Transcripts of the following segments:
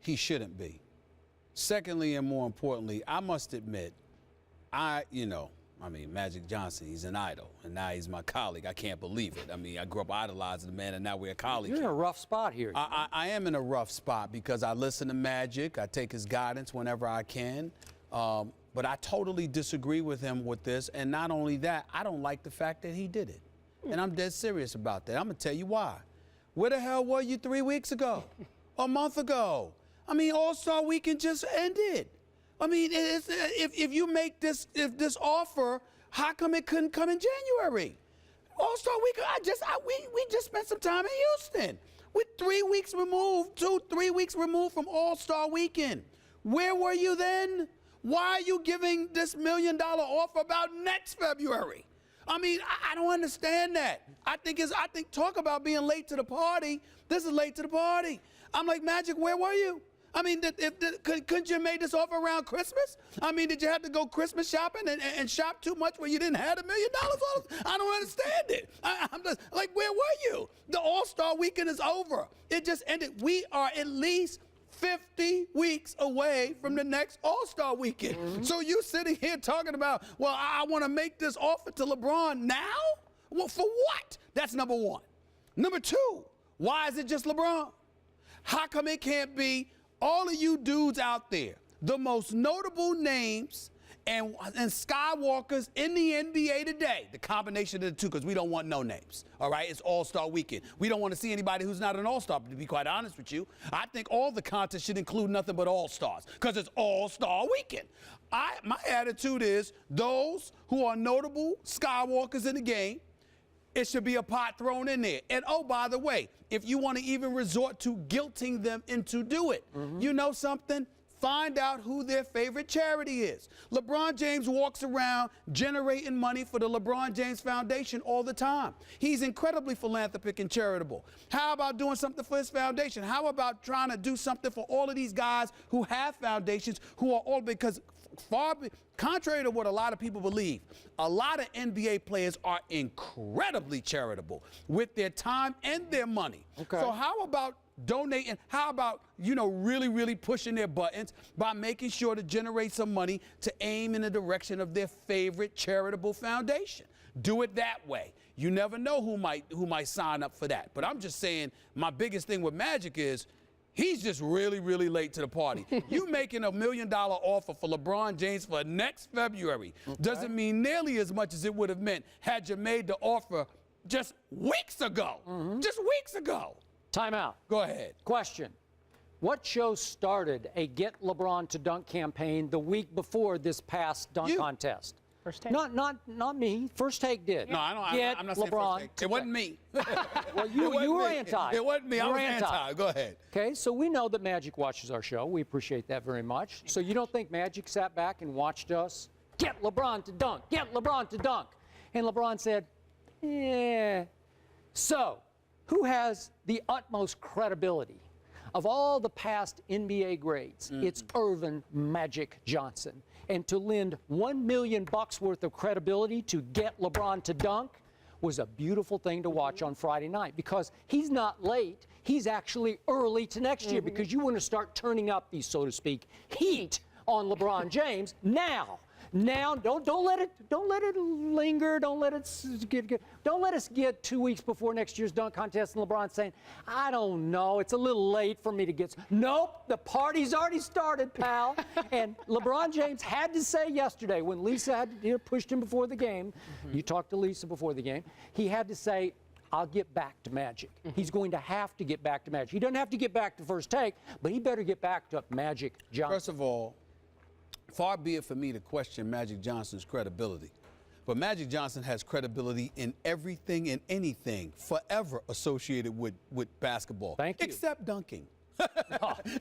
he shouldn't be. Secondly, and more importantly, I must admit, Magic Johnson, he's an idol, and now he's my colleague. I can't believe it. I mean, I grew up idolizing the man, and now we're a colleague. You're in a rough spot here. I am in a rough spot because I listen to Magic. I take his guidance whenever I can. But I totally disagree with him with this. And not only that, I don't like the fact that he did it. And I'm dead serious about that. I'm going to tell you why. Where the hell were you 3 weeks ago? A month ago? I mean, All-Star Weekend just ended. I mean, if you make this offer, how come it couldn't come in January? All-Star Weekend, we just spent some time in Houston. We're 3 weeks removed, 3 weeks removed from All-Star Weekend. Where were you then? Why are you giving this $1 million offer about next February? I mean, I don't understand that. I think talk about being late to the party. This is late to the party. I'm like, Magic, where were you? I mean, couldn't you have made this offer around Christmas? I mean, did you have to go Christmas shopping and shop too much where you didn't have $1 million? I don't understand it. I'm just like, where were you? The All-Star Weekend is over. It just ended. We are at least 50 weeks away from the next All-Star Weekend. Mm-hmm. So you sitting here talking about, well, I want to make this offer to LeBron now? Well, for what? That's number one. Number two, why is it just LeBron? How come it can't be all of you dudes out there, the most notable names and skywalkers in the NBA today, the combination of the two, because we don't want no names, all right? It's All-Star Weekend. We don't want to see anybody who's not an All-Star, to be quite honest with you. I think all the content should include nothing but All-Stars, because it's All-Star Weekend. My attitude is those who are notable skywalkers in the game, it should be a pot thrown in there. And oh, by the way, if you want to even resort to guilting them into do it, you know something? Find out who their favorite charity is. LeBron James walks around generating money for the LeBron James Foundation all the time. He's incredibly philanthropic and charitable. How about doing something for his foundation? How about trying to do something for all of these guys who have foundations, who are all, because contrary to what a lot of people believe, a lot of NBA players are incredibly charitable with their time and their money. Okay. So how about donating? How about, really, really pushing their buttons by making sure to generate some money to aim in the direction of their favorite charitable foundation? Do it that way. You never know who might sign up for that. But I'm just saying, my biggest thing with Magic is he's just really, really late to the party. You making $1 million offer for LeBron James for next February doesn't mean nearly as much as it would have meant had you made the offer just weeks ago. Just weeks ago. Time out. Go ahead. Question. What show started a Get LeBron to Dunk campaign the week before this past dunk contest? First Take. Not me. First Take did. No, I'm not saying LeBron. First Take. It wasn't me. Well, you were anti. It wasn't me. I was anti. Go ahead. Okay, so we know that Magic watches our show. We appreciate that very much. So you don't think Magic sat back and watched us get LeBron to dunk, get LeBron to dunk? And LeBron said, yeah. So who has the utmost credibility? Of all the past NBA greats, it's Earvin Magic Johnson. And to lend $1 million worth of credibility to get LeBron to dunk was a beautiful thing to watch on Friday night, because he's not late. He's actually early to next year, because you want to start turning up the, so to speak, heat on LeBron James now. Now, don't let it linger. Don't let us get 2 weeks before next year's dunk contest and LeBron saying, I don't know, it's a little late for me to get. Nope, the party's already started, pal. And LeBron James had to say yesterday, when Lisa pushed him before the game, you talked to Lisa before the game, he had to say, I'll get back to Magic. He's going to have to get back to Magic. He doesn't have to get back to First Take, but he better get back to Magic Johnson. First of all, far be it for me to question Magic Johnson's credibility. But Magic Johnson has credibility in everything and anything forever associated with basketball. Thank you. Except dunking.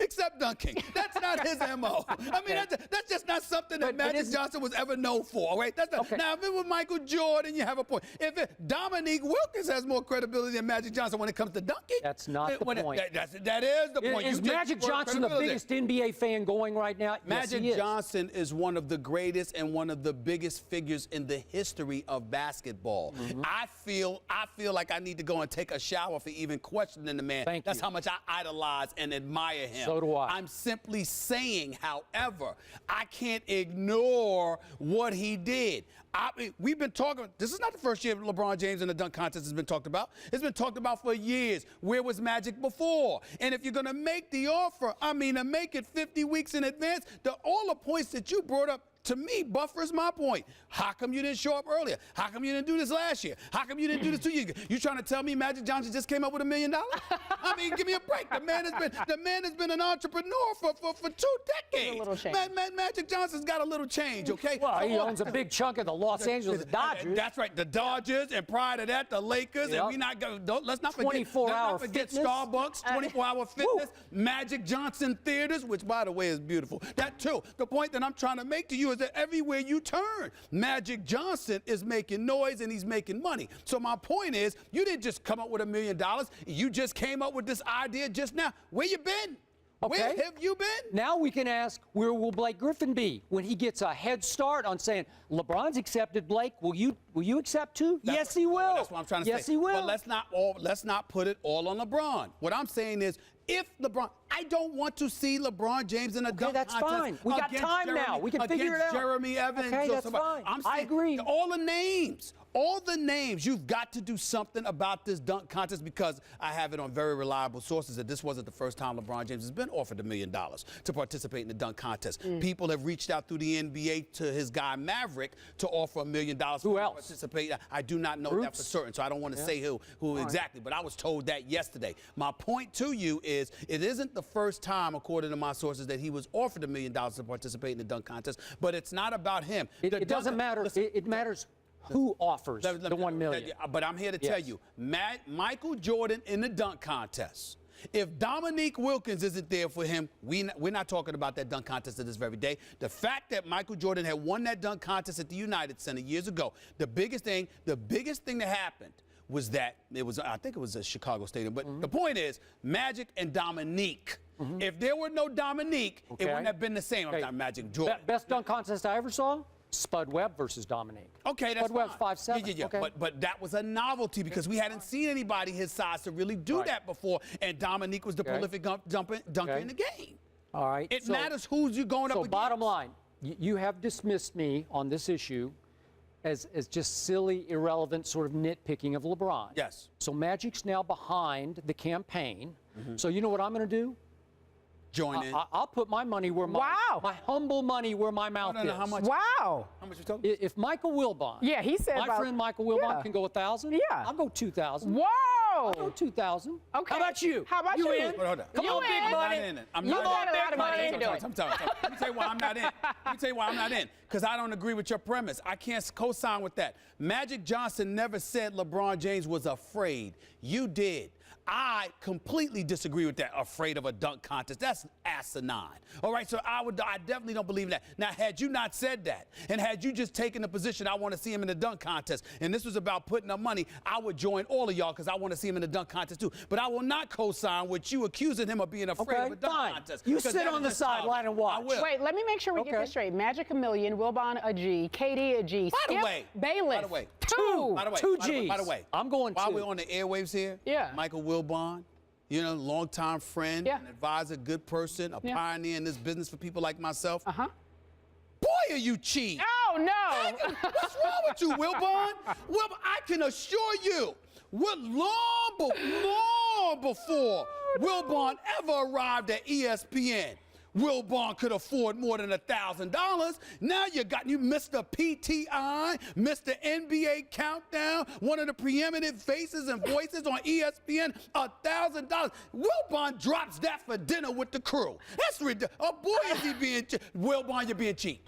Except dunking. That's not his MO. I mean, that's just not something that Magic Johnson was ever known for, all right? That's not, Now, if it was Michael Jordan, you have a point. If Dominique Wilkins has more credibility than Magic Johnson when it comes to dunking. That's not the point. That is the point. Is Magic Johnson the biggest NBA fan going right now? Magic Johnson is one of the greatest and one of the biggest figures in the history of basketball. I feel like I need to go and take a shower for even questioning the man. That's how much I idolize and admire him. So do I. I'm simply saying, however, I can't ignore what he did. We've been talking, this is not the first year LeBron James in the dunk contest has been talked about. It's been talked about for years. Where was Magic before? And if you're going to make the offer, to make it 50 weeks in advance, all the points that you brought up, to me, buffers my point. How come you didn't show up earlier? How come you didn't do this last year? How come you didn't do this 2 years ago? You trying to tell me Magic Johnson just came up with $1 million? Give me a break. The man has been an entrepreneur for 2 decades. A little change. Magic Johnson's got a little change, okay? Well, he owns a big chunk of the Los Angeles Dodgers. That's right, the Dodgers, and prior to that, the Lakers. Yep. And let's not forget 24-hour fitness. Starbucks, 24-hour fitness, Magic Johnson Theaters, which, by the way, is beautiful. That too. The point that I'm trying to make to you is that everywhere you turn, Magic Johnson is making noise and he's making money. So my point is, you didn't just come up with $1 million. You just came up with this idea just now. Where you been? Okay. Where have you been? Now we can ask, where will Blake Griffin be when he gets a head start on saying, LeBron's accepted, Blake, will you accept too? Yes, he will. That's what I'm trying to say. Yes, he will. But let's not put it all on LeBron. What I'm saying is, if LeBron, I don't want to see LeBron James in a dunk that's contest. fine. We got time now. We can figure it out. Jeremy Evans. Okay, that's fine. I'm saying I agree. All the names, you've got to do something about this dunk contest, because I have it on very reliable sources that this wasn't the first time LeBron James has been offered $1 million to participate in the dunk contest. People have reached out through the NBA to his guy Maverick to offer $1 million Who to else? participate. I do not know that for certain, so I don't want to say who exactly, but I was told that yesterday. My point to you is, it isn't the first time, according to my sources, that he was offered $1 million to participate in the dunk contest, but it's not about him. It doesn't matter. Listen, it matters who offers the $1 million. But I'm here to tell you, Michael Jordan in the dunk contest. If Dominique Wilkins isn't there for him, we're not talking about that dunk contest to this very day. The fact that Michael Jordan had won that dunk contest at the United Center years ago, the biggest thing that happened was that I think it was a Chicago Stadium. But the point is, Magic and Dominique. If there were no Dominique, it wouldn't have been the same. I'm not Magic Jordan. Best dunk contest I ever saw? Spud Webb versus Dominique. Okay, that's Spud Webb's fine. 5'7". Yeah. Okay. But that was a novelty, because we hadn't seen anybody his size to really do that before, and Dominique was the prolific dunker in the game. All right. It matters who's you going up against. So bottom line, you have dismissed me on this issue as just silly, irrelevant sort of nitpicking of LeBron. Yes. So Magic's now behind the campaign. So you know what I'm going to do? Join in. I'll put my money where my humble money where my mouth is. How much? Wow. How much you talking? If Michael Wilbon, He said my friend Michael Wilbon can go 1,000. Yeah. I'll go 2,000. Whoa. I'll go 2,000. Okay. How about you? How about you? In? Hold on. Come on, big I'm money. not in it. You got a lot of money to do it. Let me tell you why I'm not in. Let me tell you why I'm not in. Because I don't agree with your premise. I can't co-sign with that. Magic Johnson never said LeBron James was afraid. You did. I completely disagree with that. Afraid of a dunk contest. That's asinine. All right, so I definitely don't believe that. Now, had you not said that, and had you just taken the position, I want to see him in the dunk contest, and this was about putting up money, I would join all of y'all, because I want to see him in the dunk contest too. But I will not co-sign with you accusing him of being afraid of a dunk contest. You sit on the sideline and watch. I will. Wait, let me make sure we get this straight. Magic $1 million, Wilbon a G, KD a G, Skip Bayless. By the way, two G's. By the way, I'm going while two. we're on the airwaves here, Michael Wilbon, longtime friend, an advisor, good person, a pioneer in this business for people like myself. Boy, are you cheap. Oh, no. What's wrong with you, Wilbon? Wilbon, I can assure you, long before Wilbon ever arrived at ESPN, Wilbon could afford more than $1,000. Now you Mr. PTI, Mr. NBA Countdown, one of the preeminent faces and voices on ESPN, $1,000. Wilbon drops that for dinner with the crew. That's ridiculous. Oh, boy, is he being cheap. Wilbon, you're being cheap.